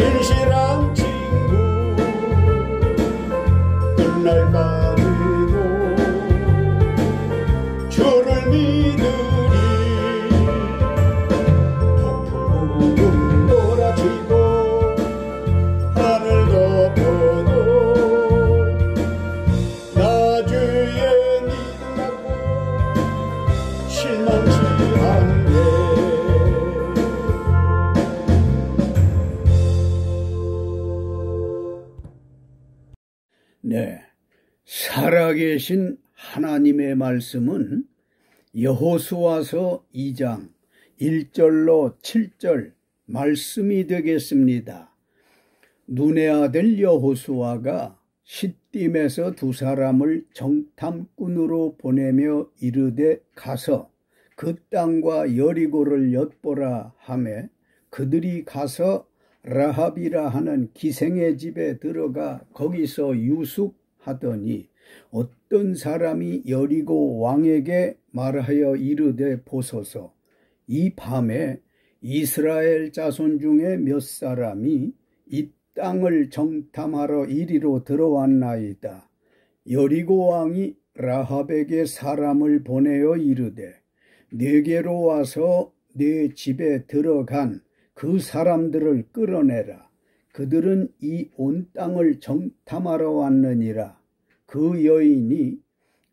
신실한 친구 끝날까지도 주를 믿으리. 폭풍은 몰아치고 하늘 덮어도 나 주의 믿음하고 실망치 않네. 네, 살아계신 하나님의 말씀은 여호수아서 2장 1절로 7절 말씀이 되겠습니다. 눈의 아들 여호수아가 시딤에서 두 사람을 정탐꾼으로 보내며 이르되 가서 그 땅과 여리고를 엿보라 하매 그들이 가서 라합이라 하는 기생의 집에 들어가 거기서 유숙하더니 어떤 사람이 여리고 왕에게 말하여 이르되 보소서, 이 밤에 이스라엘 자손 중에 몇 사람이 이 땅을 정탐하러 이리로 들어왔나이다. 여리고 왕이 라합에게 사람을 보내어 이르되 네게로 와서 네 집에 들어간 그 사람들을 끌어내라. 그들은 이 온 땅을 정탐하러 왔느니라. 그 여인이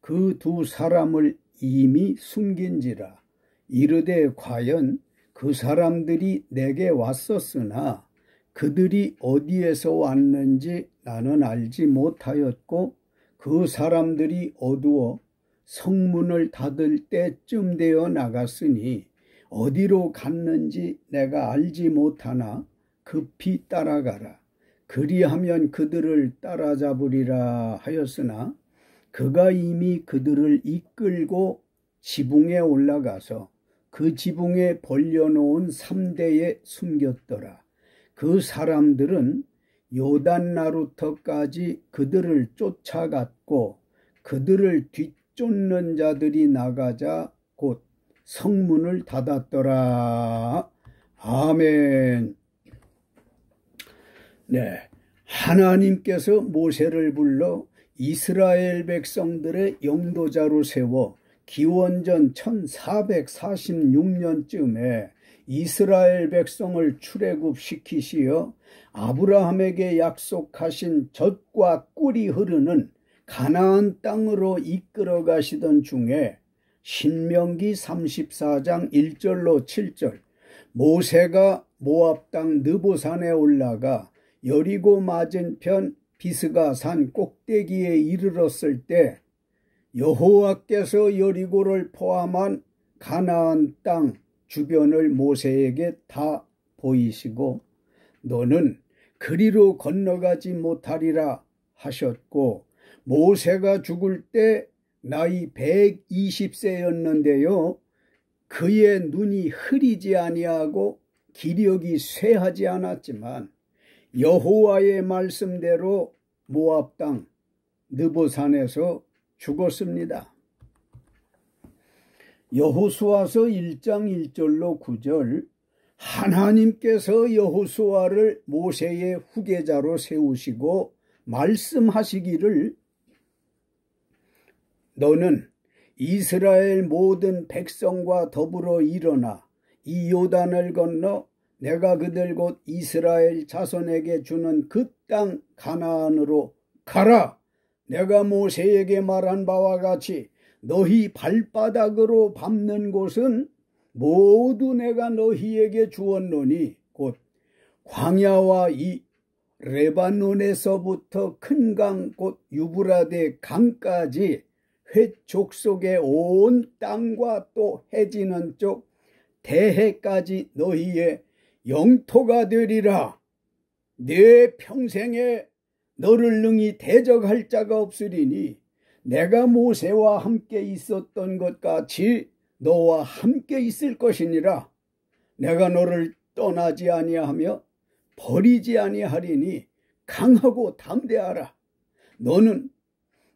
그 두 사람을 이미 숨긴지라. 이르되 과연 그 사람들이 내게 왔었으나 그들이 어디에서 왔는지 나는 알지 못하였고 그 사람들이 어두워 성문을 닫을 때쯤 되어 나갔으니 어디로 갔는지 내가 알지 못하나 급히 따라가라. 그리하면 그들을 따라잡으리라 하였으나 그가 이미 그들을 이끌고 지붕에 올라가서 그 지붕에 벌려놓은 3대에 숨겼더라. 그 사람들은 요단 나루터까지 그들을 쫓아갔고 그들을 뒤쫓는 자들이 나가자 곧 성문을 닫았더라. 아멘. 네, 하나님께서 모세를 불러 이스라엘 백성들의 영도자로 세워 기원전 1446년쯤에 이스라엘 백성을 출애굽시키시어 아브라함에게 약속하신 젖과 꿀이 흐르는 가나안 땅으로 이끌어 가시던 중에 신명기 34장 1절로 7절 모세가 모압 땅 느보산에 올라가 여리고 맞은편 비스가 산 꼭대기에 이르렀을 때 여호와께서 여리고를 포함한 가나안 땅 주변을 모세에게 다 보이시고 너는 그리로 건너가지 못하리라 하셨고 모세가 죽을 때 나이 120세였는데요. 그의 눈이 흐리지 아니하고 기력이 쇠하지 않았지만 여호와의 말씀대로 모압 땅 느보산에서 죽었습니다. 여호수아서 1장 1절로 9절 하나님께서 여호수아를 모세의 후계자로 세우시고 말씀하시기를 너는 이스라엘 모든 백성과 더불어 일어나 이 요단을 건너 내가 그들 곧 이스라엘 자손에게 주는 그 땅 가나안으로 가라. 내가 모세에게 말한 바와 같이 너희 발바닥으로 밟는 곳은 모두 내가 너희에게 주었노니 곧 광야와 이 레바논에서부터 큰 강 곧 유브라데 강까지 회 족속의 온 땅과 또 해지는 쪽 대해까지 너희의 영토가 되리라. 내 평생에 너를 능히 대적할 자가 없으리니 내가 모세와 함께 있었던 것 같이 너와 함께 있을 것이니라. 내가 너를 떠나지 아니하며 버리지 아니하리니 강하고 담대하라. 너는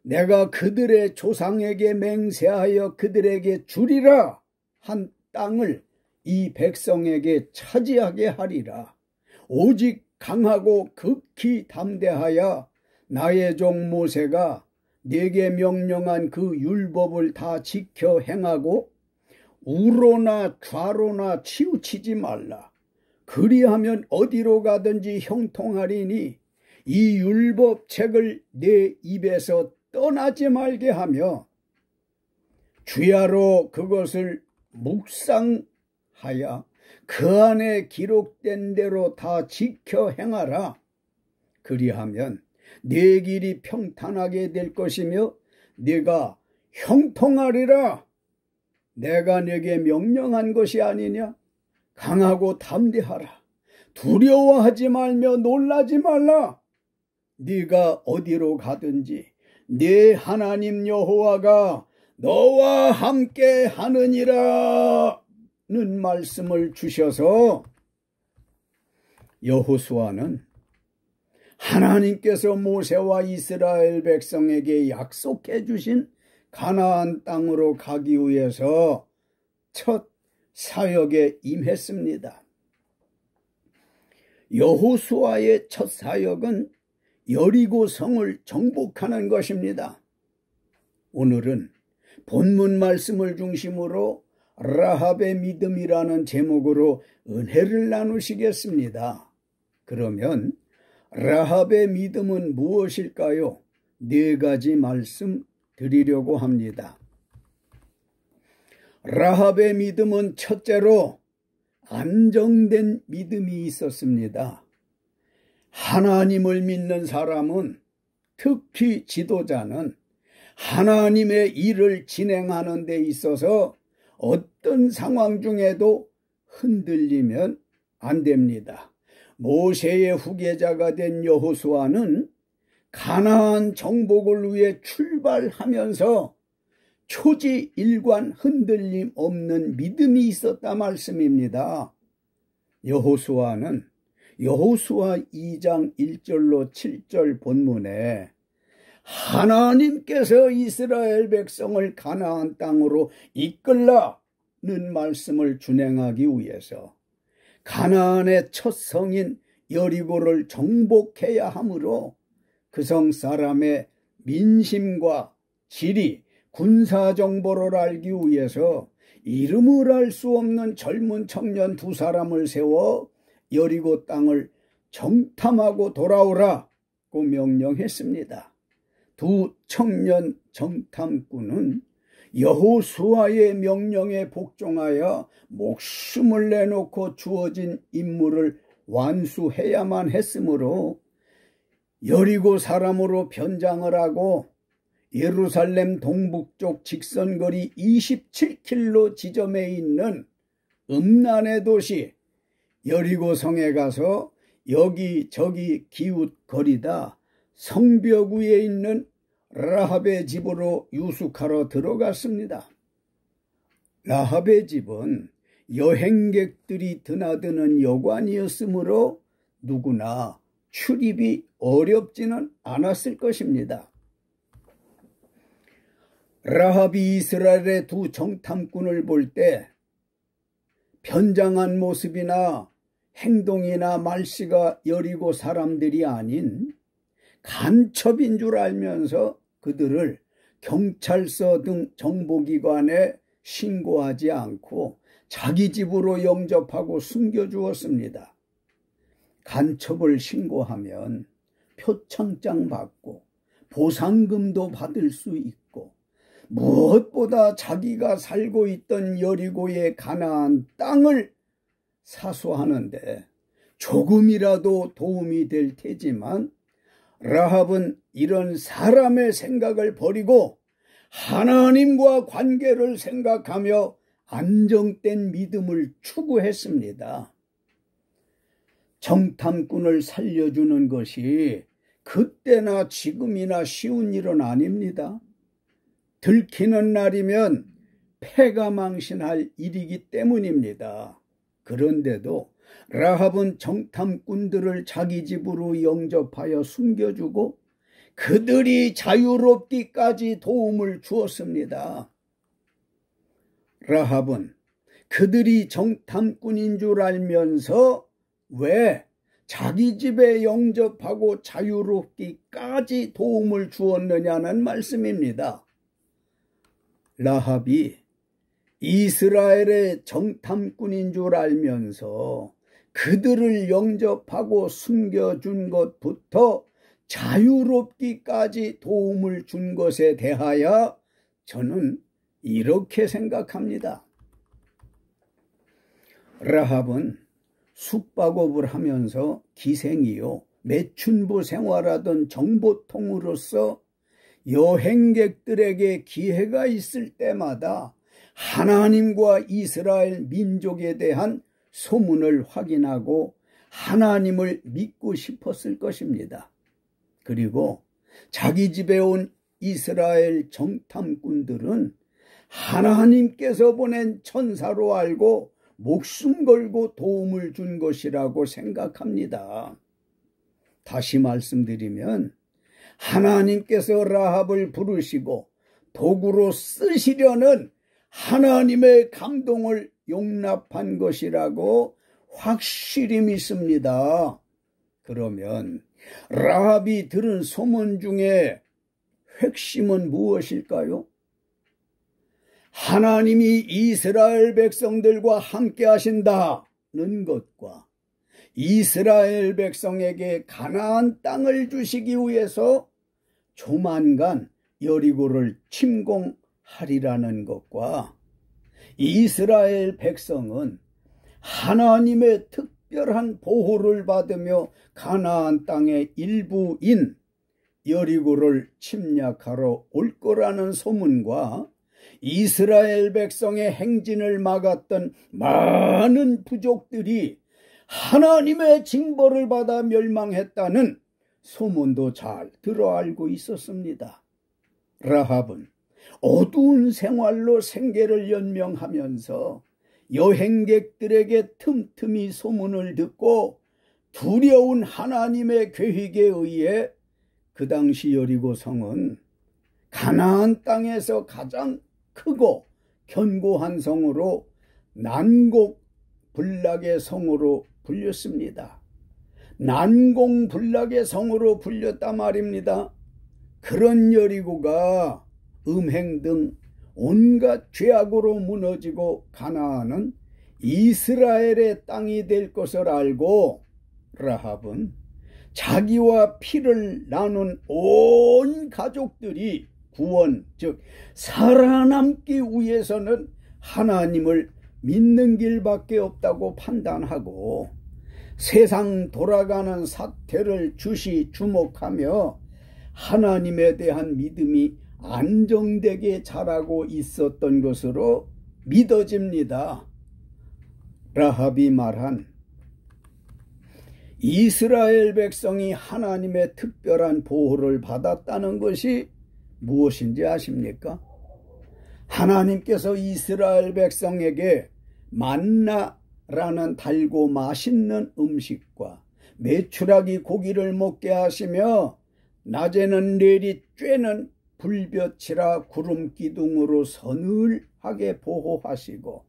내가 그들의 조상에게 맹세하여 그들에게 주리라 한 땅을 이 백성에게 차지하게 하리라. 오직 강하고 극히 담대하여 나의 종 모세가 네게 명령한 그 율법을 다 지켜 행하고 우로나 좌로나 치우치지 말라. 그리하면 어디로 가든지 형통하리니 이 율법책을 내 입에서 떠나지 말게 하며 주야로 그것을 묵상하여 그 안에 기록된 대로 다 지켜 행하라. 그리하면 네 길이 평탄하게 될 것이며 네가 형통하리라. 내가 네게 명령한 것이 아니냐? 강하고 담대하라. 두려워하지 말며 놀라지 말라. 네가 어디로 가든지 네 하나님 여호와가 너와 함께 하느니라는 말씀을 주셔서 여호수아는 하나님께서 모세와 이스라엘 백성에게 약속해 주신 가나안 땅으로 가기 위해서 첫 사역에 임했습니다. 여호수아의 첫 사역은 여리고 성을 정복하는 것입니다. 오늘은 본문 말씀을 중심으로 라합의 믿음이라는 제목으로 은혜를 나누시겠습니다. 그러면 라합의 믿음은 무엇일까요? 네 가지 말씀 드리려고 합니다. 라합의 믿음은 첫째로 안정된 믿음이 있었습니다. 하나님을 믿는 사람은, 특히 지도자는 하나님의 일을 진행하는 데 있어서 어떤 상황 중에도 흔들리면 안 됩니다. 모세의 후계자가 된 여호수아는 가나안 정복을 위해 출발하면서 초지일관 흔들림 없는 믿음이 있었다 말씀입니다. 여호수아는 여호수아 2장 1절로 7절 본문에 하나님께서 이스라엘 백성을 가나안 땅으로 이끌라는 말씀을 준행하기 위해서 가나안의 첫 성인 여리고를 정복해야 하므로 그 성 사람의 민심과 지리, 군사정보를 알기 위해서 이름을 알 수 없는 젊은 청년 두 사람을 세워 여리고 땅을 정탐하고 돌아오라고 명령했습니다. 두 청년 정탐꾼은 여호수아의 명령에 복종하여 목숨을 내놓고 주어진 임무를 완수해야만 했으므로 여리고 사람으로 변장을 하고 예루살렘 동북쪽 직선거리 27킬로 지점에 있는 음란의 도시 여리고 성에 가서 여기저기 기웃거리다 성벽 위에 있는 라합의 집으로 유숙하러 들어갔습니다. 라합의 집은 여행객들이 드나드는 여관이었으므로 누구나 출입이 어렵지는 않았을 것입니다. 라합이 이스라엘의 두 정탐꾼을 볼 때 변장한 모습이나 행동이나 말씨가 여리고 사람들이 아닌 간첩인 줄 알면서 그들을 경찰서 등 정보기관에 신고하지 않고 자기 집으로 영접하고 숨겨주었습니다. 간첩을 신고하면 표창장 받고 보상금도 받을 수 있고 무엇보다 자기가 살고 있던 여리고의 가나안 땅을 사수하는데 조금이라도 도움이 될 테지만 라합은 이런 사람의 생각을 버리고 하나님과 관계를 생각하며 안정된 믿음을 추구했습니다. 정탐꾼을 살려주는 것이 그때나 지금이나 쉬운 일은 아닙니다. 들키는 날이면 패가망신할 일이기 때문입니다. 그런데도 라합은 정탐꾼들을 자기 집으로 영접하여 숨겨주고 그들이 자유롭기까지 도움을 주었습니다. 라합은 그들이 정탐꾼인 줄 알면서 왜 자기 집에 영접하고 자유롭기까지 도움을 주었느냐는 말씀입니다. 라합이 이스라엘의 정탐꾼인 줄 알면서 그들을 영접하고 숨겨준 것부터 자유롭기까지 도움을 준 것에 대하여 저는 이렇게 생각합니다. 라합은 숙박업을 하면서 기생이요 매춘부 생활하던 정보통으로서 여행객들에게 기회가 있을 때마다 하나님과 이스라엘 민족에 대한 소문을 확인하고 하나님을 믿고 싶었을 것입니다. 그리고 자기 집에 온 이스라엘 정탐꾼들은 하나님께서 보낸 천사로 알고 목숨 걸고 도움을 준 것이라고 생각합니다. 다시 말씀드리면 하나님께서 라합을 부르시고 도구로 쓰시려는 하나님의 감동을 용납한 것이라고 확실히 믿습니다. 그러면 라합이 들은 소문 중에 핵심은 무엇일까요? 하나님이 이스라엘 백성들과 함께 하신다는 것과 이스라엘 백성에게 가나안 땅을 주시기 위해서 조만간 여리고를 침공하리라는 것과 이스라엘 백성은 하나님의 특별한 보호를 받으며 가나안 땅의 일부인 여리고를 침략하러 올 거라는 소문과 이스라엘 백성의 행진을 막았던 많은 부족들이 하나님의 징벌을 받아 멸망했다는 소문도 잘 들어 알고 있었습니다. 라합은 어두운 생활로 생계를 연명하면서 여행객들에게 틈틈이 소문을 듣고 두려운 하나님의 계획에 의해 그 당시 여리고 성은 가나안 땅에서 가장 크고 견고한 성으로 난공불락의 성으로 불렸습니다. 난공불락의 성으로 불렸단 말입니다. 그런 여리고가 음행 등 온갖 죄악으로 무너지고 가나안은 이스라엘의 땅이 될 것을 알고 라합은 자기와 피를 나눈 온 가족들이 구원, 즉 살아남기 위해서는 하나님을 믿는 길밖에 없다고 판단하고 세상 돌아가는 사태를 주시 주목하며 하나님에 대한 믿음이 안정되게 자라고 있었던 것으로 믿어집니다. 라합이 말한 이스라엘 백성이 하나님의 특별한 보호를 받았다는 것이 무엇인지 아십니까? 하나님께서 이스라엘 백성에게 만나라는 달고 맛있는 음식과 메추라기 고기를 먹게 하시며 낮에는 내리 쬐는 불볕이라 구름 기둥으로 서늘하게 보호하시고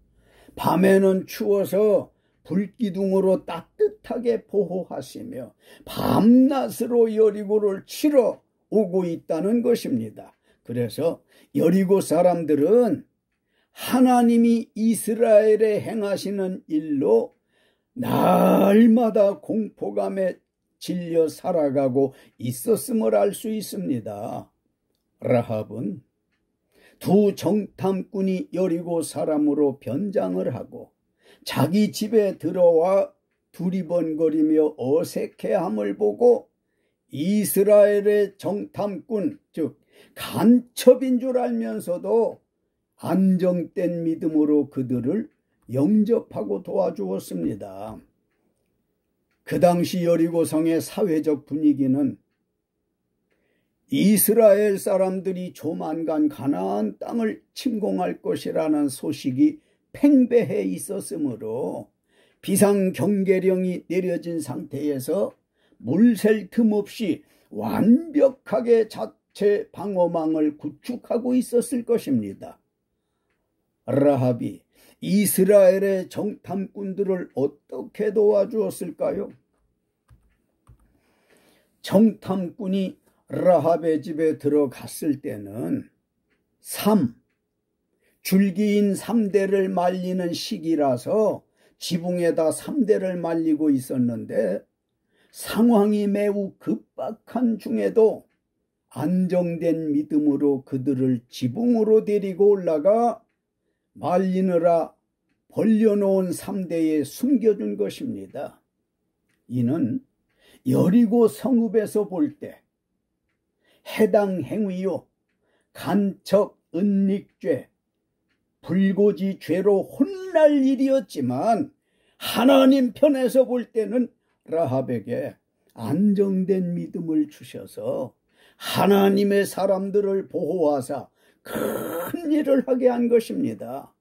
밤에는 추워서 불기둥으로 따뜻하게 보호하시며 밤낮으로 여리고를 치러 오고 있다는 것입니다. 그래서 여리고 사람들은 하나님이 이스라엘에 행하시는 일로 날마다 공포감에 질려 살아가고 있었음을 알 수 있습니다. 라합은 두 정탐꾼이 여리고 사람으로 변장을 하고 자기 집에 들어와 두리번거리며 어색해함을 보고 이스라엘의 정탐꾼, 즉 간첩인 줄 알면서도 안정된 믿음으로 그들을 영접하고 도와주었습니다. 그 당시 여리고성의 사회적 분위기는 이스라엘 사람들이 조만간 가나안 땅을 침공할 것이라는 소식이 팽배해 있었으므로 비상경계령이 내려진 상태에서 물샐 틈 없이 완벽하게 자체 방어망을 구축하고 있었을 것입니다. 라합이 이스라엘의 정탐꾼들을 어떻게 도와주었을까요? 정탐꾼이 라합의 집에 들어갔을 때는 줄기인 3대를 말리는 시기라서 지붕에다 3대를 말리고 있었는데 상황이 매우 급박한 중에도 안정된 믿음으로 그들을 지붕으로 데리고 올라가 말리느라 벌려놓은 3대에 숨겨준 것입니다. 이는 여리고 성읍에서 볼 때 해당 행위요 간척 은닉죄 불고지 죄로 혼날 일이었지만 하나님 편에서 볼 때는 라합에게 안정된 믿음을 주셔서 하나님의 사람들을 보호하사 큰 일을 하게 한 것입니다.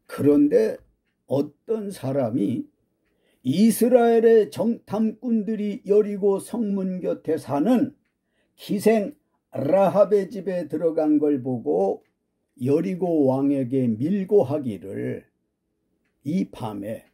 그런데 어떤 사람이 이스라엘의 정탐꾼들이 여리고 성문 곁에 사는 기생 라합의 집에 들어간 걸 보고 여리고 왕에게 밀고하기를, 이 밤에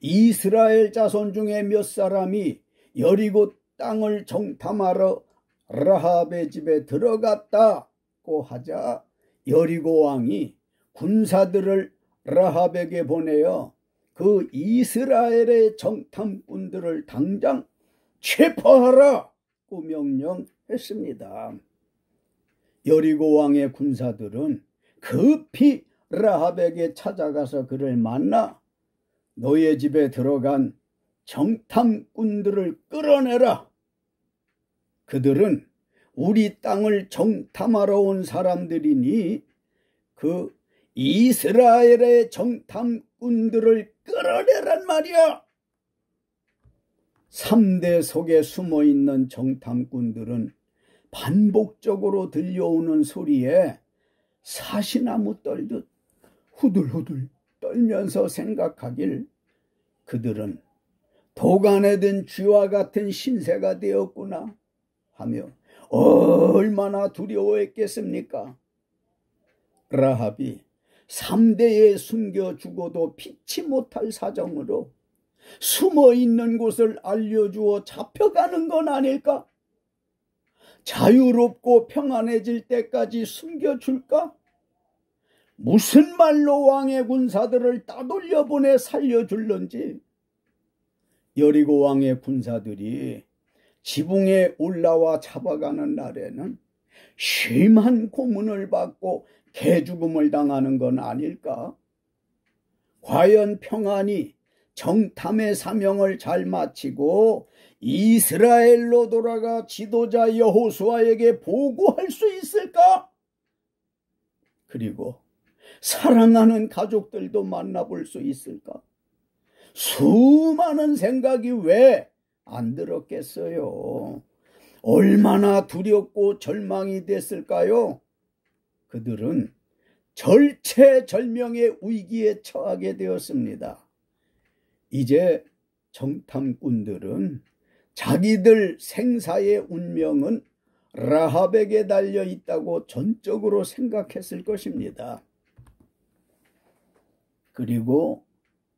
이스라엘 자손 중에 몇 사람이 여리고 땅을 정탐하러 라합의 집에 들어갔다고 하자 여리고 왕이 군사들을 라합에게 보내어 그 이스라엘의 정탐꾼들을 당장 체포하라고 명령했습니다. 여리고 왕의 군사들은 급히 라합에게 찾아가서 그를 만나 너의 집에 들어간 정탐꾼들을 끌어내라. 그들은 우리 땅을 정탐하러 온 사람들이니 그 이스라엘의 정탐꾼들을 끌어내란 말이야. 3대 속에 숨어있는 정탐꾼들은 반복적으로 들려오는 소리에 사시나무 떨듯 후들후들 떨면서 생각하길, 그들은 도간에 든 쥐와 같은 신세가 되었구나 하며 얼마나 두려워했겠습니까? 라합이 3대에 숨겨주고도 피치 못할 사정으로 숨어있는 곳을 알려주어 잡혀가는 건 아닐까? 자유롭고 평안해질 때까지 숨겨줄까? 무슨 말로 왕의 군사들을 따돌려 보내 살려줄런지. 여리고 왕의 군사들이 지붕에 올라와 잡아가는 날에는 심한 고문을 받고 개죽음을 당하는 건 아닐까? 과연 평안히 정탐의 사명을 잘 마치고 이스라엘로 돌아가 지도자 여호수아에게 보고할 수 있을까? 그리고 사랑하는 가족들도 만나볼 수 있을까? 수많은 생각이 왜 안 들었겠어요? 얼마나 두렵고 절망이 됐을까요? 그들은 절체절명의 위기에 처하게 되었습니다. 이제 정탐꾼들은 자기들 생사의 운명은 라합에게 달려 있다고 전적으로 생각했을 것입니다. 그리고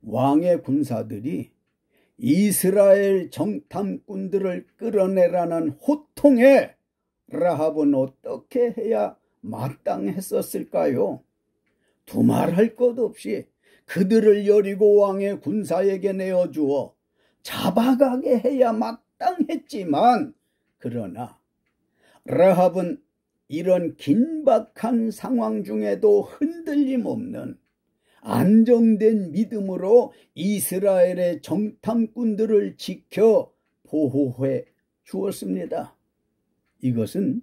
왕의 군사들이 이스라엘 정탐꾼들을 끌어내라는 호통에 라합은 어떻게 해야 마땅했었을까요? 두말할 것 없이 그들을 여리고 왕의 군사에게 내어주어 잡아가게 해야 마땅했지만, 그러나 라합은 이런 긴박한 상황 중에도 흔들림 없는 안정된 믿음으로 이스라엘의 정탐꾼들을 지켜 보호해 주었습니다. 이것은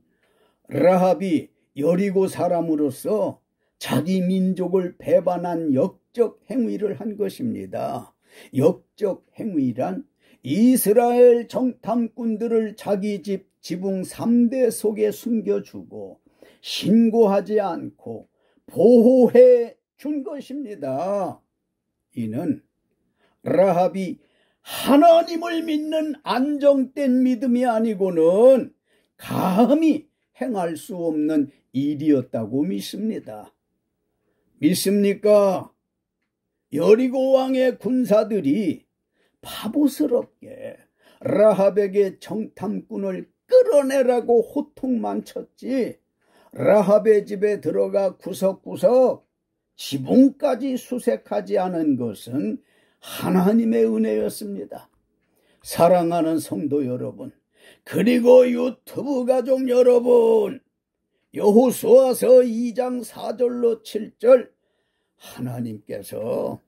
라합이 여리고 사람으로서 자기 민족을 배반한 역적 행위를 한 것입니다. 역적 행위란 이스라엘 정탐꾼들을 자기 집 지붕 3대 속에 숨겨주고 신고하지 않고 보호해 준 것입니다. 이는 라합이 하나님을 믿는 안정된 믿음이 아니고는 감히 행할 수 없는 일이었다고 믿습니다. 믿습니까? 여리고 왕의 군사들이 바보스럽게 라합에게 정탐꾼을 끌어내라고 호통만 쳤지 라합의 집에 들어가 구석구석 지붕까지 수색하지 않은 것은 하나님의 은혜였습니다. 사랑하는 성도 여러분, 그리고 유튜브 가족 여러분, 여호수아서 2장 4절로 7절 하나님께서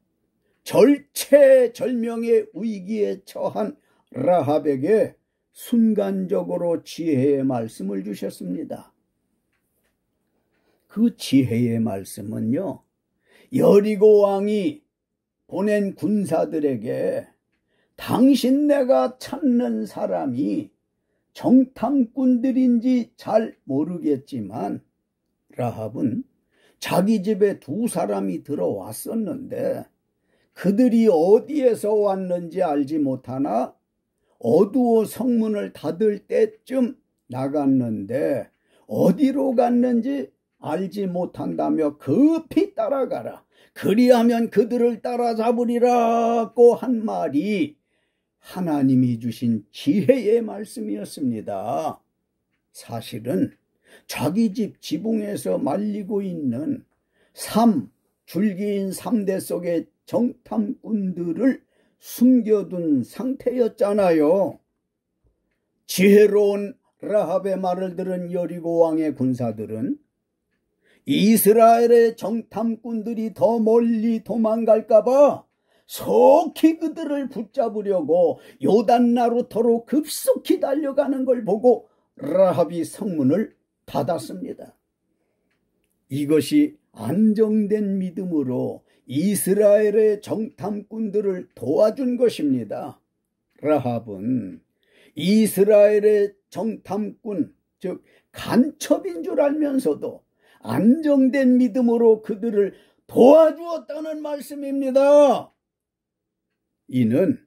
절체절명의 위기에 처한 라합에게 순간적으로 지혜의 말씀을 주셨습니다. 그 지혜의 말씀은요, 여리고 왕이 보낸 군사들에게 당신네가 찾는 사람이 정탐꾼들인지 잘 모르겠지만 라합은 자기 집에 2사람이 들어왔었는데 그들이 어디에서 왔는지 알지 못하나 어두워 성문을 닫을 때쯤 나갔는데 어디로 갔는지 알지 못한다며 급히 따라가라. 그리하면 그들을 따라잡으리라고 한 말이 하나님이 주신 지혜의 말씀이었습니다. 사실은 자기 집 지붕에서 말리고 있는 줄기인 3대 속의 정탐꾼들을 숨겨둔 상태였잖아요. 지혜로운 라합의 말을 들은 여리고 왕의 군사들은 이스라엘의 정탐꾼들이 더 멀리 도망갈까봐 속히 그들을 붙잡으려고 요단나루터로 급속히 달려가는 걸 보고 라합이 성문을 닫았습니다. 이것이 안정된 믿음으로 이스라엘의 정탐꾼들을 도와준 것입니다. 라합은 이스라엘의 정탐꾼, 즉 간첩인 줄 알면서도 안정된 믿음으로 그들을 도와주었다는 말씀입니다. 이는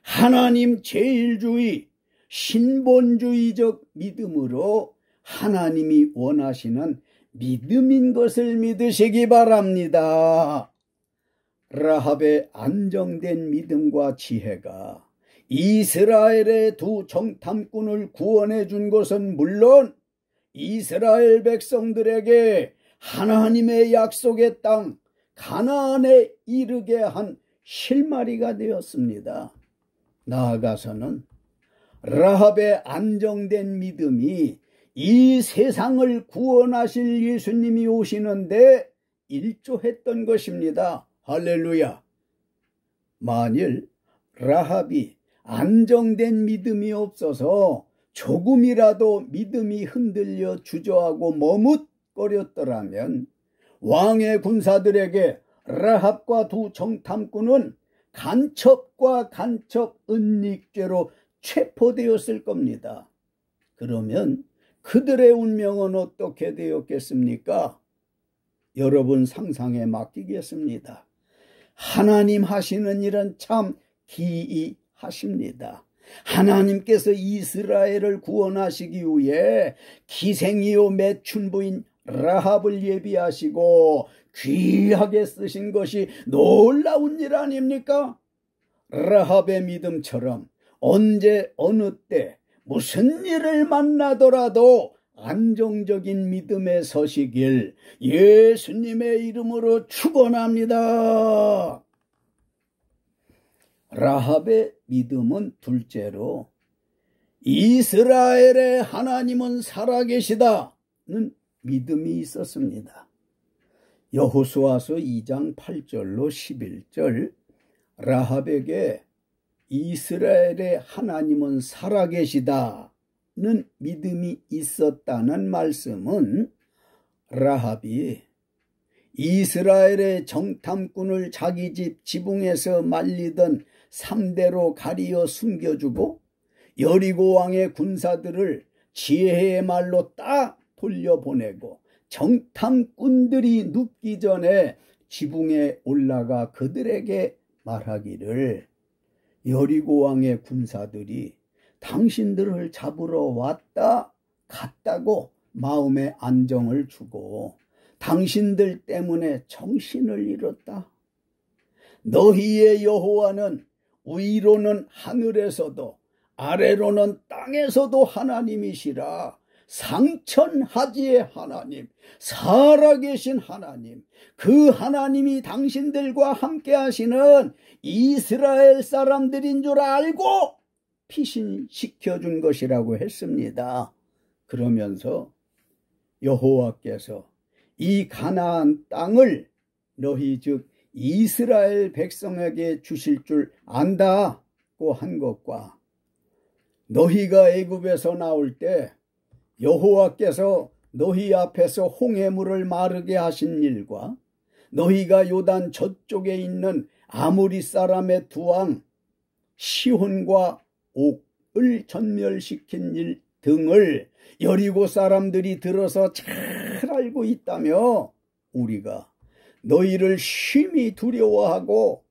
하나님 제일주의, 신본주의적 믿음으로 하나님이 원하시는 믿음인 것을 믿으시기 바랍니다. 라합의 안정된 믿음과 지혜가 이스라엘의 2 정탐꾼을 구원해 준 것은 물론 이스라엘 백성들에게 하나님의 약속의 땅 가나안에 이르게 한 실마리가 되었습니다. 나아가서는 라합의 안정된 믿음이 이 세상을 구원하실 예수님이 오시는데 일조했던 것입니다. 할렐루야. 만일 라합이 안정된 믿음이 없어서 조금이라도 믿음이 흔들려 주저하고 머뭇거렸더라면 왕의 군사들에게 라합과 2 정탐꾼은 간첩과 간첩 은닉죄로 체포되었을 겁니다. 그러면 그들의 운명은 어떻게 되었겠습니까? 여러분 상상에 맡기겠습니다. 하나님 하시는 일은 참 기이하십니다. 하나님께서 이스라엘을 구원하시기 위해 기생이요 매춘부인 라합을 예비하시고 귀하게 쓰신 것이 놀라운 일 아닙니까? 라합의 믿음처럼 언제 어느 때 무슨 일을 만나더라도 안정적인 믿음에 서시길 예수님의 이름으로 축원합니다. 라합의 믿음은 둘째로 이스라엘의 하나님은 살아계시다는 믿음이 있었습니다. 여호수아서 2장 8절로 11절 라합에게 이스라엘의 하나님은 살아계시다는 믿음이 있었다는 말씀은 라합이 이스라엘의 정탐꾼을 자기 집 지붕에서 말리던 3대로 가리어 숨겨주고 여리고 왕의 군사들을 지혜의 말로 딱 돌려보내고 정탐꾼들이 눕기 전에 지붕에 올라가 그들에게 말하기를 여리고 왕의 군사들이 당신들을 잡으러 왔다 갔다고 마음의 안정을 주고 당신들 때문에 정신을 잃었다. 너희의 여호와는 위로는 하늘에서도 아래로는 땅에서도 하나님이시라. 상천하지의 하나님, 살아계신 하나님, 그 하나님이 당신들과 함께 하시는 이스라엘 사람들인 줄 알고 피신시켜준 것이라고 했습니다. 그러면서 여호와께서 이 가나안 땅을 너희 즉 이스라엘 백성에게 주실 줄 안다고 한 것과 너희가 애굽에서 나올 때 여호와께서 너희 앞에서 홍해물을 마르게 하신 일과 너희가 요단 저쪽에 있는 아모리 사람의 두 왕 시혼과 옥을 전멸시킨 일 등을 여리고 사람들이 들어서 잘 알고 있다며 우리가 너희를 심히 두려워하고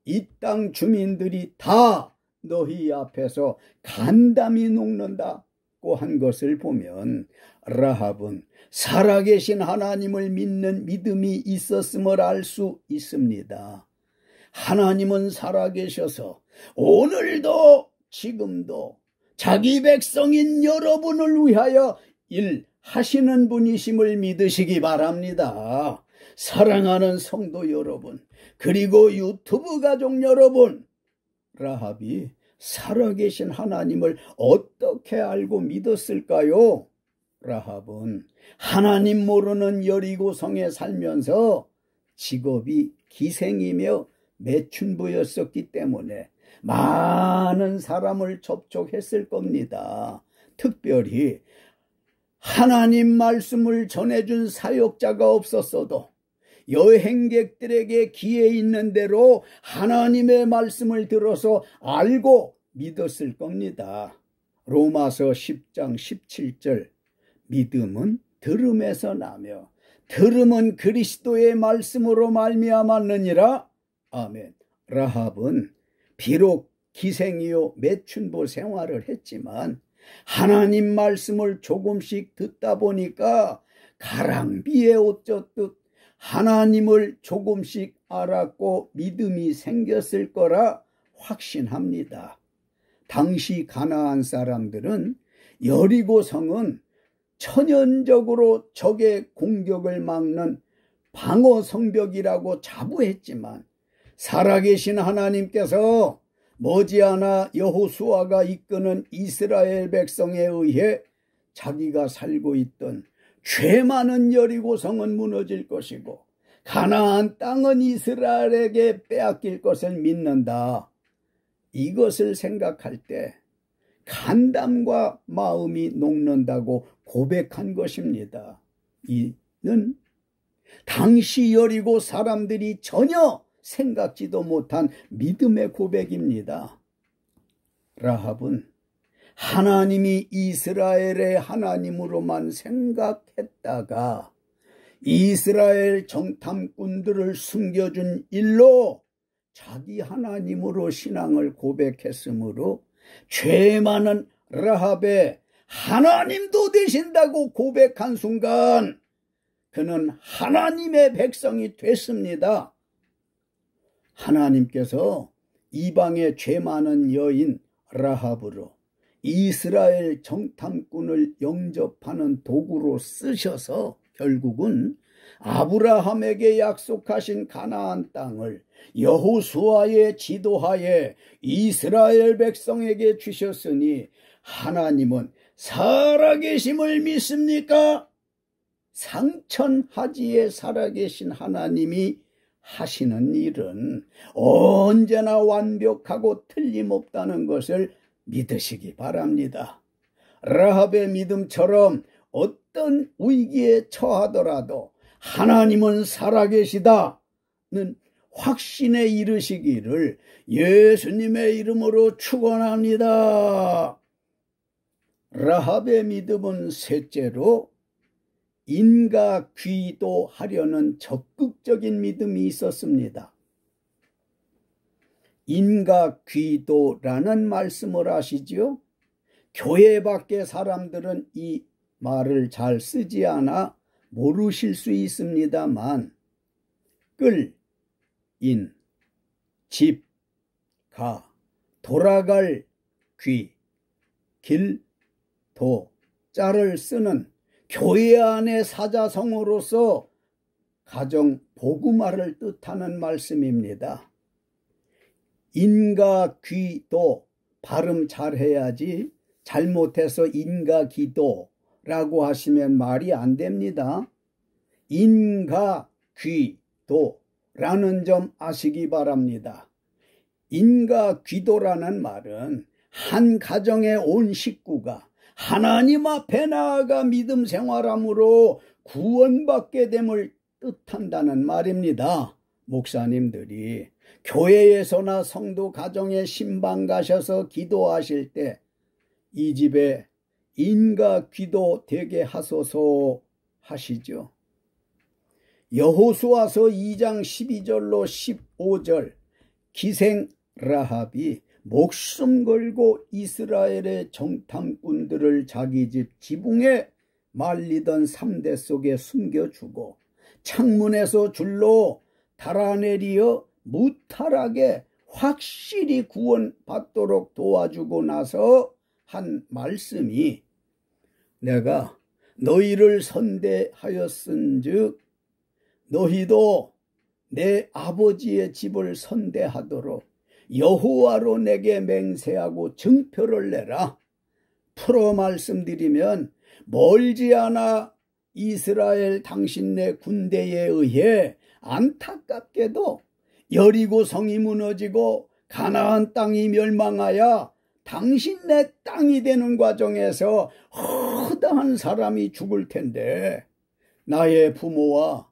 이 땅 주민들이 다 너희 앞에서 간담이 녹는다고 한 것을 보면 라합은 살아계신 하나님을 믿는 믿음이 있었음을 알 수 있습니다. 하나님은 살아계셔서 오늘도 지금도 자기 백성인 여러분을 위하여 일하시는 분이심을 믿으시기 바랍니다. 사랑하는 성도 여러분, 그리고 유튜브 가족 여러분, 라합이 살아계신 하나님을 어떻게 알고 믿었을까요? 라합은 하나님 모르는 여리고성에 살면서 직업이 기생이며 매춘부였었기 때문에 많은 사람을 접촉했을 겁니다. 특별히 하나님 말씀을 전해준 사역자가 없었어도 여행객들에게 기회 있는 대로 하나님의 말씀을 들어서 알고 믿었을 겁니다. 로마서 10장 17절 믿음은 들음에서 나며 들음은 그리스도의 말씀으로 말미암았느니라. 아멘. 라합은 비록 기생이요 매춘부 생활을 했지만 하나님 말씀을 조금씩 듣다 보니까 가랑비에 옷 젖듯 하나님을 조금씩 알았고 믿음이 생겼을 거라 확신합니다. 당시 가나안 사람들은 여리고 성은 천연적으로 적의 공격을 막는 방어 성벽이라고 자부했지만 살아계신 하나님께서 머지않아 여호수아가 이끄는 이스라엘 백성에 의해 자기가 살고 있던 죄 많은 여리고성은 무너질 것이고 가나안 땅은 이스라엘에게 빼앗길 것을 믿는다. 이것을 생각할 때 간담과 마음이 녹는다고 고백한 것입니다. 이는 당시 여리고 사람들이 전혀 생각지도 못한 믿음의 고백입니다. 라합은 하나님이 이스라엘의 하나님으로만 생각했다가 이스라엘 정탐꾼들을 숨겨준 일로 자기 하나님으로 신앙을 고백했으므로 죄 많은 라합의 하나님도 되신다고 고백한 순간 그는 하나님의 백성이 됐습니다. 하나님께서 이방의 죄 많은 여인 라합으로 이스라엘 정탐꾼을 영접하는 도구로 쓰셔서 결국은 아브라함에게 약속하신 가나안 땅을 여호수아의 지도하에 이스라엘 백성에게 주셨으니 하나님은 살아계심을 믿습니까? 상천하지에 살아계신 하나님이 하시는 일은 언제나 완벽하고 틀림없다는 것을 믿으시기 바랍니다. 라합의 믿음처럼 어떤 위기에 처하더라도 하나님은 살아계시다는 확신에 이르시기를 예수님의 이름으로 축원합니다. 라합의 믿음은 셋째로 인가귀도하려는 적극적인 믿음이 있었습니다. 인가귀도라는 말씀을 아시지요? 교회 밖의 사람들은 이 말을 잘 쓰지 않아 모르실 수 있습니다만 끌, 집, 돌아갈 귀, 길, 도, 자를 쓰는 교회 안의 사자성어로서 가정 복음화를 뜻하는 말씀입니다. 인가귀도 발음 잘해야지 잘못해서 인가기도라고 하시면 말이 안 됩니다. 인가귀도라는 점 아시기 바랍니다. 인가귀도라는 말은 한 가정의 온 식구가 하나님 앞에 나아가 믿음 생활함으로 구원받게 됨을 뜻한다는 말입니다. 목사님들이 교회에서나 성도 가정에 신방 가셔서 기도하실 때 이 집에 인가귀도 되게 하소서 하시죠. 여호수아서 2장 12절로 15절 기생 라합이 목숨 걸고 이스라엘의 정탐꾼들을 자기 집 지붕에 말리던 3대 속에 숨겨주고 창문에서 줄로 달아내리어 무탈하게 확실히 구원받도록 도와주고 나서 한 말씀이 내가 너희를 선대하였은즉 너희도 내 아버지의 집을 선대하도록 여호와로 내게 맹세하고 증표를 내라. 풀어 말씀드리면 멀지 않아 이스라엘 당신네 군대에 의해 안타깝게도 여리고 성이 무너지고 가나안 땅이 멸망하여 당신네 땅이 되는 과정에서 허다한 사람이 죽을 텐데 나의 부모와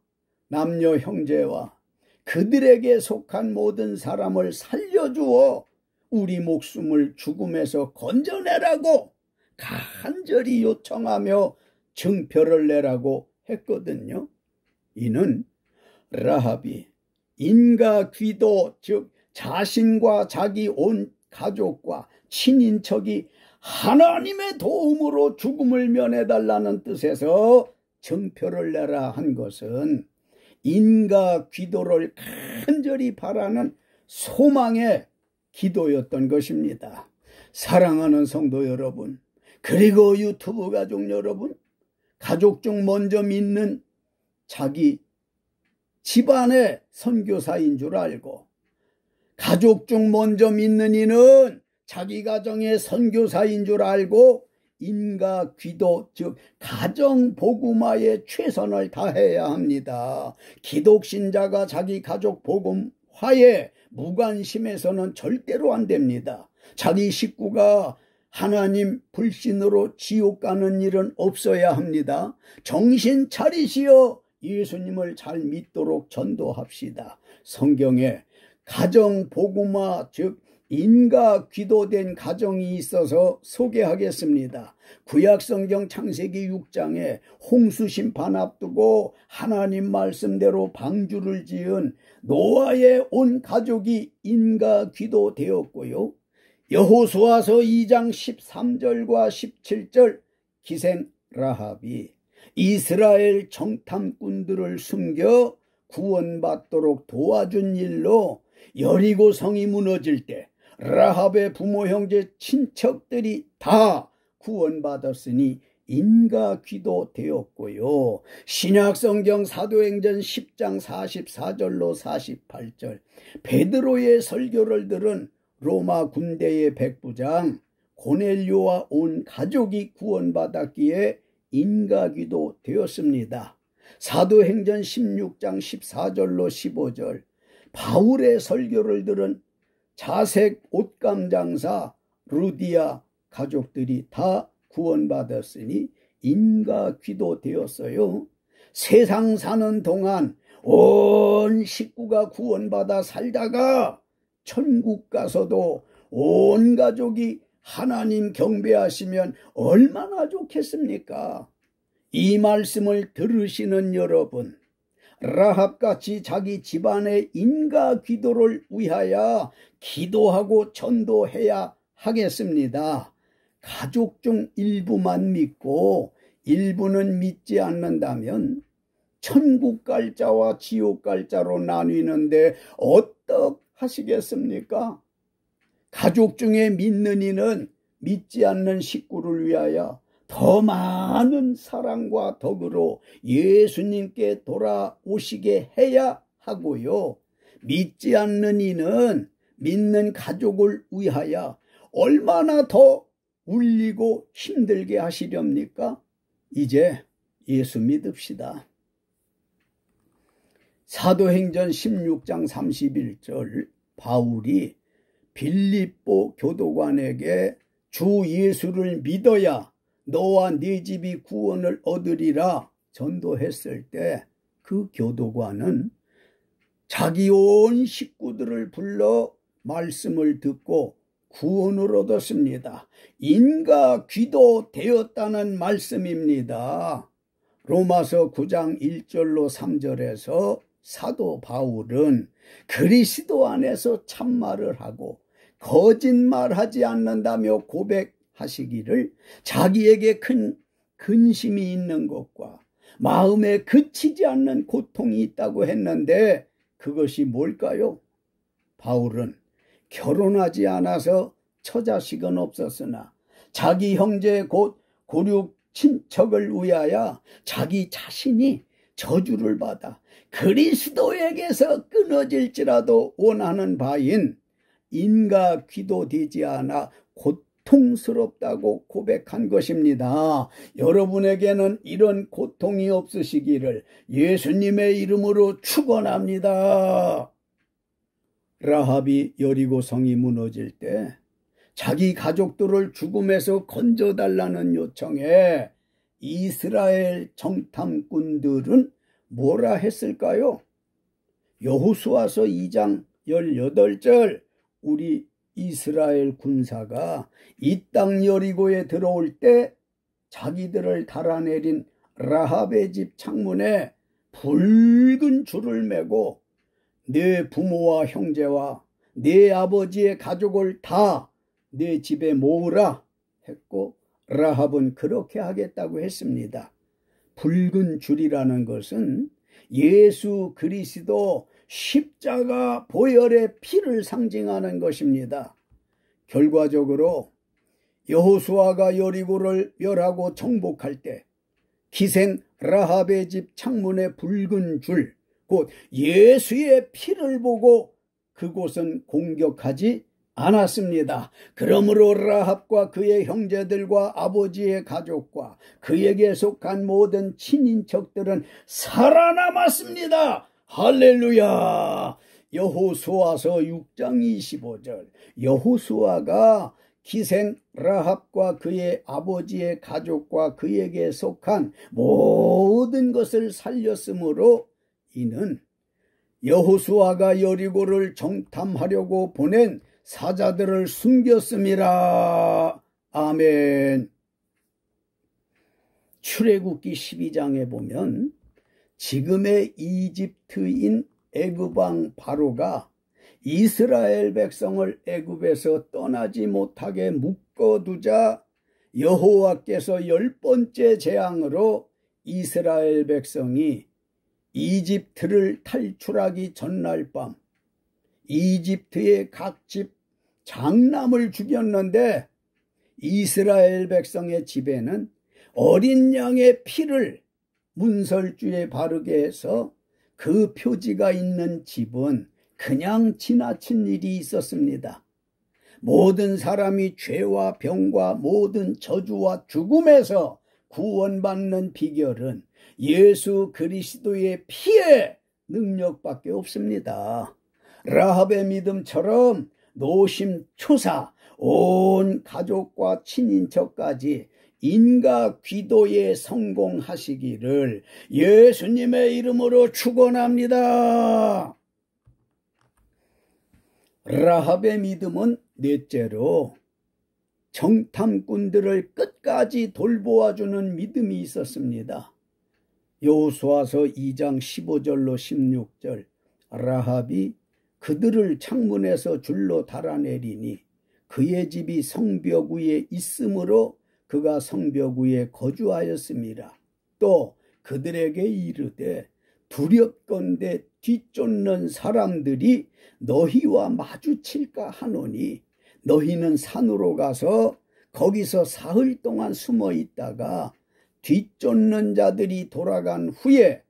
남녀 형제와 그들에게 속한 모든 사람을 살려주어 우리 목숨을 죽음에서 건져내라고 간절히 요청하며 증표를 내라고 했거든요. 이는 라합이 인가귀도 즉 자신과 자기 온 가족과 친인척이 하나님의 도움으로 죽음을 면해달라는 뜻에서 증표를 내라 한 것은 인가귀도를 간절히 바라는 소망의 기도였던 것입니다. 사랑하는 성도 여러분, 그리고 유튜브 가족 여러분, 가족 중 먼저 믿는 자기 집안의 선교사인 줄 알고 가족 중 먼저 믿는 이는 자기 가정의 선교사인 줄 알고 인가귀도 즉 가정복음화에 최선을 다해야 합니다. 기독신자가 자기 가족 복음화에 무관심해서는 절대로 안 됩니다. 자기 식구가 하나님 불신으로 지옥 가는 일은 없어야 합니다. 정신 차리시어 예수님을 잘 믿도록 전도합시다. 성경에 가정복음화 즉 인가귀도된 가정이 있어서 소개하겠습니다. 구약성경 창세기 6장에 홍수심판 앞두고 하나님 말씀대로 방주를 지은 노아의 온 가족이 인가귀도 되었고요. 여호수아서 2장 13절과 17절 기생 라합이 이스라엘 정탐꾼들을 숨겨 구원받도록 도와준 일로 여리고 성이 무너질 때 라합의 부모 형제 친척들이 다 구원받았으니 인가귀도 되었고요. 신약성경 사도행전 10장 44절로 48절 베드로의 설교를 들은 로마 군대의 백부장 고넬료와 온 가족이 구원받았기에 인가귀도 되었습니다. 사도행전 16장 14절로 15절 바울의 설교를 들은 자색 옷감 장사 루디아 가족들이 다 구원받았으니 인가귀도 되었어요. 세상 사는 동안 온 식구가 구원받아 살다가 천국 가서도 온 가족이 하나님 경배하시면 얼마나 좋겠습니까? 이 말씀을 들으시는 여러분, 라합같이 자기 집안의 인가귀도를 위하여 기도하고 전도해야 하겠습니다. 가족 중 일부만 믿고 일부는 믿지 않는다면 천국 갈 자와 지옥 갈 자로 나뉘는데 어떡하시겠습니까? 가족 중에 믿는 이는 믿지 않는 식구를 위하여 더 많은 사랑과 덕으로 예수님께 돌아오시게 해야 하고요. 믿지 않는 이는 믿는 가족을 위하여 얼마나 더 울리고 힘들게 하시렵니까? 이제 예수 믿읍시다. 사도행전 16장 31절 바울이 빌립보 교도관에게 주 예수를 믿어야 너와 네 집이 구원을 얻으리라 전도했을 때 그 교도관은 자기 온 식구들을 불러 말씀을 듣고 구원을 얻었습니다. 인과 귀도 되었다는 말씀입니다. 로마서 9장 1절로 3절에서 사도 바울은 그리스도 안에서 참말을 하고 거짓말하지 않는다며 고백하시기를 자기에게 큰 근심이 있는 것과 마음에 그치지 않는 고통이 있다고 했는데 그것이 뭘까요? 바울은 결혼하지 않아서 처자식은 없었으나 자기 형제 곧 고륙 친척을 위하여 자기 자신이 저주를 받아 그리스도에게서 끊어질지라도 원하는 바인 인과 귀도 되지 않아 고통스럽다고 고백한 것입니다. 여러분에게는 이런 고통이 없으시기를 예수님의 이름으로 축원합니다. 라합이 여리고 성이 무너질 때 자기 가족들을 죽음에서 건져달라는 요청에 이스라엘 정탐꾼들은 뭐라 했을까요? 여호수아서 2장 18절 우리 이스라엘 군사가 이 땅 여리고에 들어올 때 자기들을 달아내린 라합의 집 창문에 붉은 줄을 매고 내 부모와 형제와 내 아버지의 가족을 다 내 집에 모으라 했고 라합은 그렇게 하겠다고 했습니다. 붉은 줄이라는 것은 예수 그리스도 십자가 보혈의 피를 상징하는 것입니다. 결과적으로 여호수아가 여리고를 멸하고 정복할 때 기생 라합의 집 창문에 붉은 줄, 곧 예수의 피를 보고 그곳은 공격하지 않았습니다. 그러므로 라합과 그의 형제들과 아버지의 가족과 그에게 속한 모든 친인척들은 살아남았습니다. 할렐루야. 여호수아서 6장 25절 여호수아가 기생 라합과 그의 아버지의 가족과 그에게 속한 모든 것을 살렸으므로 이는 여호수아가 여리고를 정탐하려고 보낸 사자들을 숨겼음이라. 아멘. 출애굽기 12장에 보면 지금의 이집트인 애굽왕 바로가 이스라엘 백성을 애굽에서 떠나지 못하게 묶어두자 여호와께서 10번째 재앙으로 이스라엘 백성이 이집트를 탈출하기 전날 밤 이집트의 각 집 장남을 죽였는데 이스라엘 백성의 집에는 어린 양의 피를 문설주에 바르게 해서 그 표지가 있는 집은 그냥 지나친 일이 있었습니다. 모든 사람이 죄와 병과 모든 저주와 죽음에서 구원받는 비결은 예수 그리스도의 피의 능력밖에 없습니다. 라합의 믿음처럼 노심초사 온 가족과 친인척까지 인과 기도에 성공하시기를 예수님의 이름으로 축원합니다. 라합의 믿음은 넷째로 정탐꾼들을 끝까지 돌보아주는 믿음이 있었습니다. 여호수아서 2장 15절로 16절 라합이 그들을 창문에서 줄로 달아내리니 그의 집이 성벽 위에 있으므로 그가 성벽 위에 거주하였습니다. 또 그들에게 이르되 두렵건대 뒤쫓는 사람들이 너희와 마주칠까 하노니 너희는 산으로 가서 거기서 사흘 동안 숨어 있다가 뒤쫓는 자들이 돌아간 후에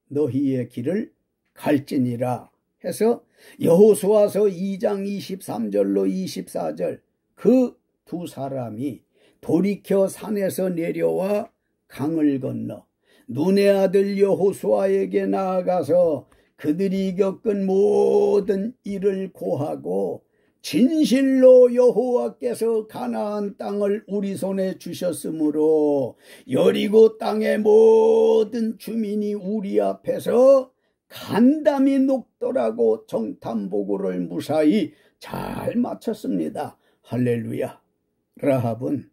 너희의 길을 갈지니라 해서 여호수아서 2장 23절로 24절 그 두 사람이 돌이켜 산에서 내려와 강을 건너 눈의 아들 여호수아에게 나아가서 그들이 겪은 모든 일을 고하고 진실로 여호와께서 가나안 땅을 우리 손에 주셨으므로 여리고 땅의 모든 주민이 우리 앞에서 간담이 녹더라고 정탐보고를 무사히 잘 마쳤습니다. 할렐루야. 라합은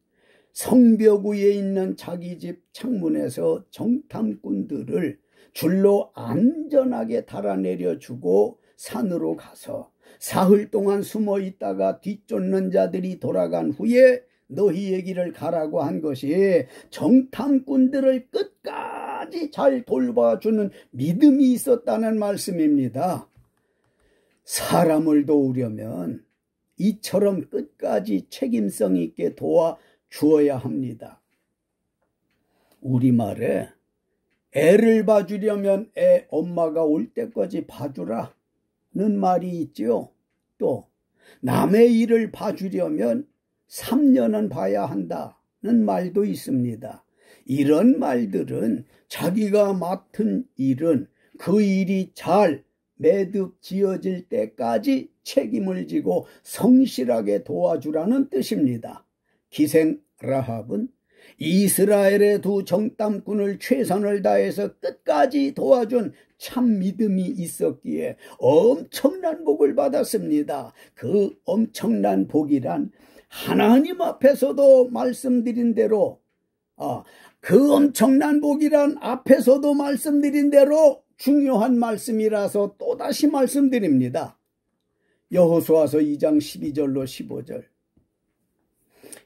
성벽 위에 있는 자기 집 창문에서 정탐꾼들을 줄로 안전하게 달아내려주고 산으로 가서 사흘 동안 숨어 있다가 뒤쫓는 자들이 돌아간 후에 너희의 길을 가라고 한 것이 정탐꾼들을 끝까지 잘 돌봐주는 믿음이 있었다는 말씀입니다. 사람을 도우려면 이처럼 끝까지 책임성 있게 도와주어야 합니다. 우리말에 애를 봐주려면 애 엄마가 올 때까지 봐주라는 말이 있죠. 또 남의 일을 봐주려면 3년은 봐야 한다는 말도 있습니다. 이런 말들은 자기가 맡은 일은 그 일이 잘 매듭 지어질 때까지 책임을 지고 성실하게 도와주라는 뜻입니다. 기생 라합은 이스라엘의 두 정탐꾼을 최선을 다해서 끝까지 도와준 참 믿음이 있었기에 엄청난 복을 받았습니다. 그 엄청난 복이란 하나님 앞에서도 말씀드린 대로 그 엄청난 복이란 앞에서도 말씀드린 대로 중요한 말씀이라서 또다시 말씀드립니다. 여호수아서 2장 12절로 15절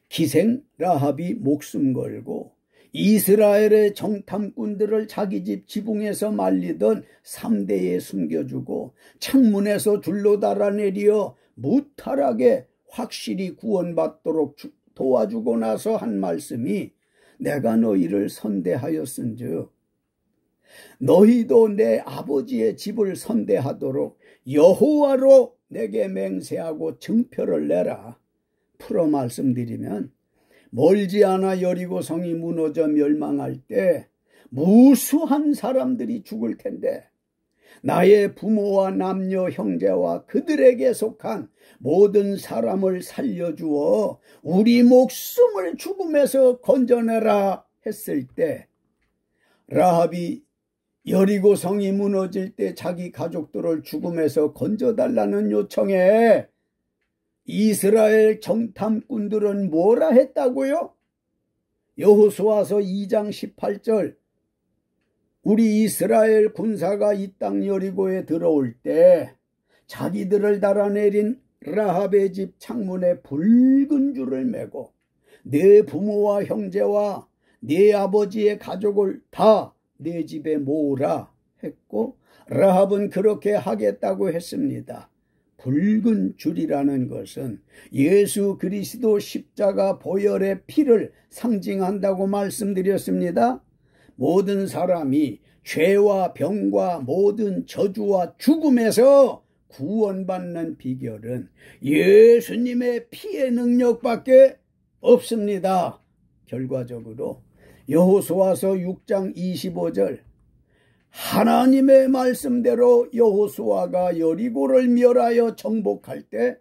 기생 라합이 목숨 걸고 이스라엘의 정탐꾼들을 자기 집 지붕에서 말리던 3대에 숨겨주고 창문에서 줄로 달아내려 무탈하게 확실히 구원받도록 도와주고 나서 한 말씀이 내가 너희를 선대하였은즉 너희도 내 아버지의 집을 선대하도록 여호와로 내게 맹세하고 증표를 내라. 풀어 말씀드리면 멀지 않아 여리고 성이 무너져 멸망할 때 무수한 사람들이 죽을 텐데 나의 부모와 남녀 형제와 그들에게 속한 모든 사람을 살려주어 우리 목숨을 죽음에서 건져내라 했을 때 라합이 여리고 성이 무너질 때 자기 가족들을 죽음에서 건져달라는 요청에 이스라엘 정탐꾼들은 뭐라 했다고요? 여호수아서 2장 18절 우리 이스라엘 군사가 이 땅 여리고에 들어올 때 자기들을 달아내린 라합의 집 창문에 붉은 줄을 매고 내 부모와 형제와 내 아버지의 가족을 다 내 집에 모으라 했고 라합은 그렇게 하겠다고 했습니다. 붉은 줄이라는 것은 예수 그리스도 십자가 보혈의 피를 상징한다고 말씀드렸습니다. 모든 사람이 죄와 병과 모든 저주와 죽음에서 구원받는 비결은 예수님의 피의 능력밖에 없습니다. 결과적으로 여호수아서 6장 25절 하나님의 말씀대로 여호수아가 여리고를 멸하여 정복할 때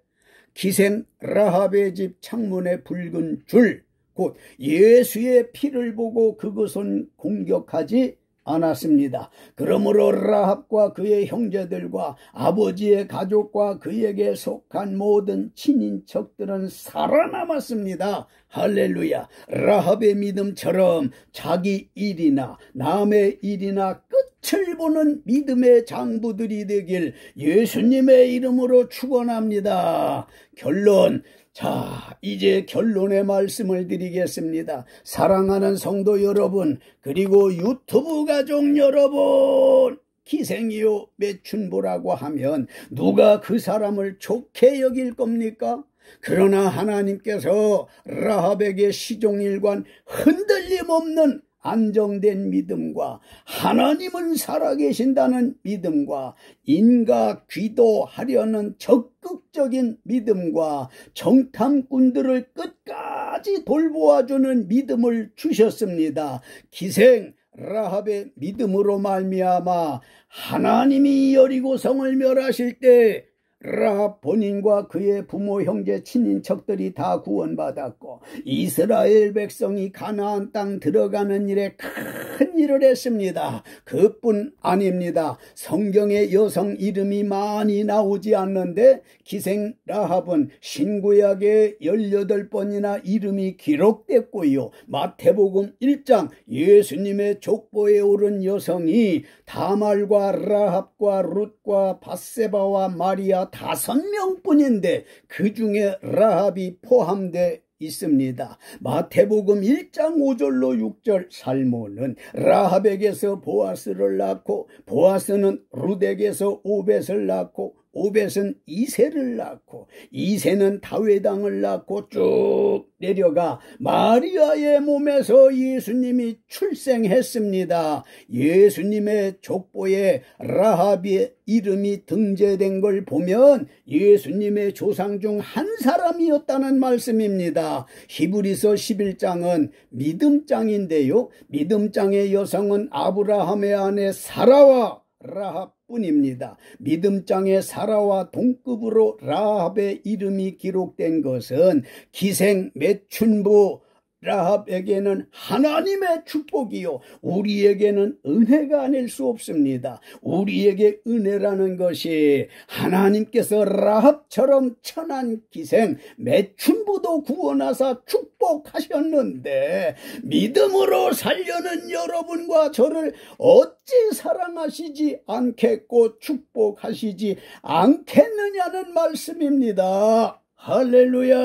기생 라합의 집 창문에 붉은 줄 곧 예수의 피를 보고 그것은 공격하지 않았습니다. 그러므로 라합과 그의 형제들과 아버지의 가족과 그에게 속한 모든 친인척들은 살아남았습니다. 할렐루야. 라합의 믿음처럼 자기 일이나 남의 일이나 끝을 보는 믿음의 장부들이 되길 예수님의 이름으로 축원합니다. 결론. 자, 이제 결론의 말씀을 드리겠습니다. 사랑하는 성도 여러분, 그리고 유튜브 가족 여러분, 기생이요 매춘부라고 하면 누가 그 사람을 좋게 여길 겁니까? 그러나 하나님께서 라합에게 시종일관 흔들림 없는 안정된 믿음과 하나님은 살아계신다는 믿음과 인과 기도하려는 적극적인 믿음과 정탐꾼들을 끝까지 돌보아주는 믿음을 주셨습니다. 기생 라합의 믿음으로 말미암아 하나님이 여리고성을 멸하실 때 라합 본인과 그의 부모, 형제, 친인척들이 다 구원받았고 이스라엘 백성이 가나안 땅 들어가는 일에 큰 일을 했습니다. 그뿐 아닙니다. 성경에 여성 이름이 많이 나오지 않는데 기생 라합은 신구약에 18번이나 이름이 기록됐고요. 마태복음 1장 예수님의 족보에 오른 여성이 다말과 라합과 룻과 밧세바와 마리아 5명뿐인데 그 중에 라합이 포함되어 있습니다. 마태복음 1장 5절로 6절 살모는 라합에게서 보아스를 낳고 보아스는 룻에게서 오벳을 낳고 오벳은 이새를 낳고 이새는 다윗 왕을 낳고 쭉 내려가 마리아의 몸에서 예수님이 출생했습니다. 예수님의 족보에 라합의 이름이 등재된 걸 보면 예수님의 조상 중 한 사람이었다는 말씀입니다. 히브리서 11장은 믿음장인데요. 믿음장의 여성은 아브라함의 아내 사라와 라합 뿐입니다. 믿음장의 사라와 동급으로 라합의 이름이 기록된 것은 기생 매춘부 라합에게는 하나님의 축복이요 우리에게는 은혜가 아닐 수 없습니다. 우리에게 은혜라는 것이 하나님께서 라합처럼 천한 기생 매춘부도 구원하사 축복하셨는데 믿음으로 살려는 여러분과 저를 어찌 사랑하시지 않겠고 축복하시지 않겠느냐는 말씀입니다. 할렐루야.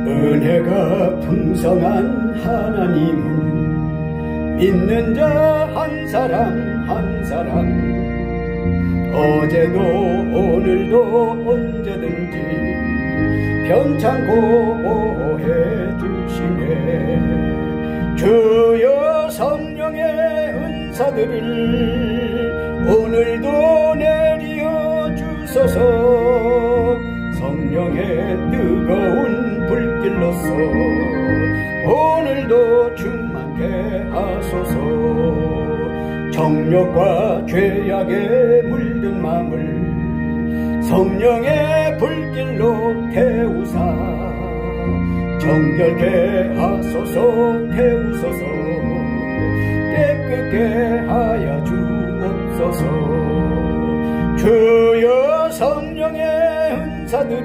은혜가 풍성한 하나님은 믿는 자 한 사람 한 사람 어제도 오늘도 언제든지 편찮고 보호해 주시네. 주여 성령의 은사들을 오늘도 내려 주소서. 성령의 뜨거운 불길로서 오늘도 충만케 하소서. 정욕과 죄악에 물든 마음을 성령의 불길로 태우사 정결케 하소서. 태우소서. 깨끗게 하여 주옵소서. 주여 성령의 은사들을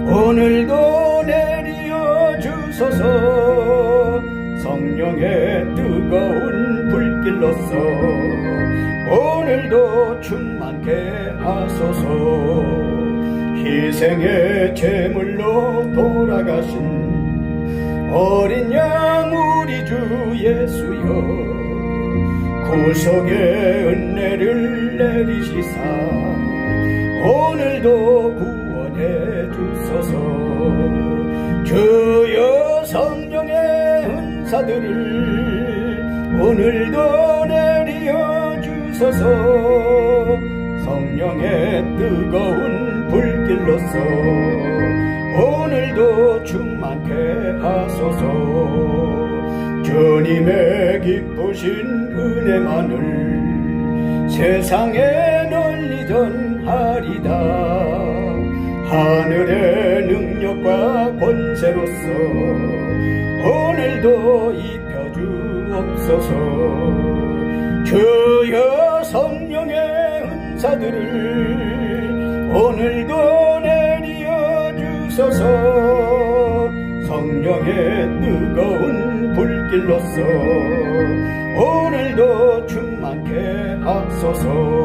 오늘도 내려 주소서. 성령의 뜨거운 불길로서 오늘도 충만케 하소서. 희생의 제물로 돌아가신 어린 양 우리 주 예수여, 구속의 은혜를 내리시사 오늘도 구원해 주소서. 주여 성령의 은사들을 오늘도 내려 주소서. 성령의 뜨거운 불길로서 오늘도 충만케 하소서. 주님의 기쁘신 은혜만을 세상에 널리 전하리다. 하늘의 능력과 권세로서 오늘도 입혀주옵소서. 주여 성령의 은사들을 오늘도 내려 주소서. 성령의 뜨거운 불길로서 오늘도 충만케 하소서.